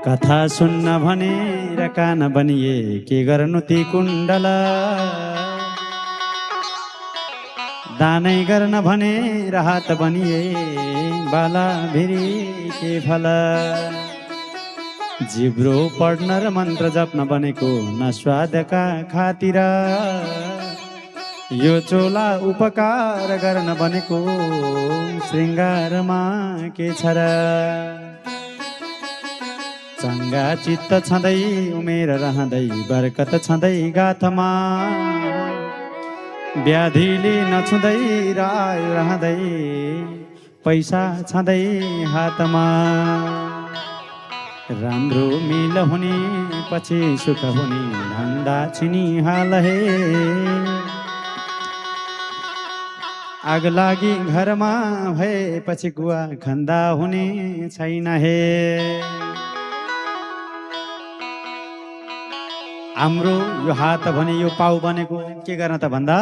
कथा सुन्न भनेर कान बनिए के गर्नु ती कुण्डल दानै गर्न भनेर हात बनिए बाला भेरी के फल जिब्रो पढ्न र मन्त्र जप्न बनेको नस्वादका खातिर यो चोला उपकार गर्न बनेको श्रृङ्गारमा के छ र चङ्गा चित्त छँदै उमेर रहँदै बरकत छँदै गाथमा व्याधिले नछुँदै राय रहँदै पैसा छँदै हातमा राम्रो मिल हुने पछि सुख हुने धन्दा छिनी हाल हे आग लागि घरमा भएपछि गुवा खन्दा हुने छैन हे हाम्रो यो हात भने यो पाउ बनेको के गर्न त भन्दा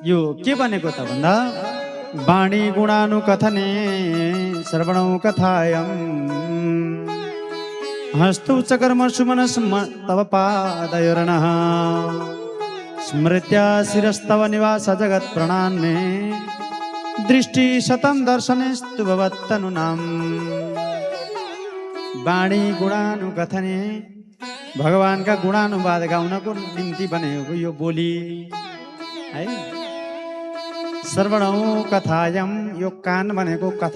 यो के बनेको त भन्दा वाणी गुणानु कथने श्रवणौ कथायम हस्तौ च कर्म सुमनस तव पादयोर्नः स्मृत्या शिरस्तव निवास जगत् प्रणान्मे दृष्टि शतं दर्शनेस्तु भवत्तनुनाम वाणी गुणानु कथने भगवानका गुणानुवाद गाउनको निम्ति बनेको यो बोली है। श्रवणौ कथायम यो कान भनेको कथा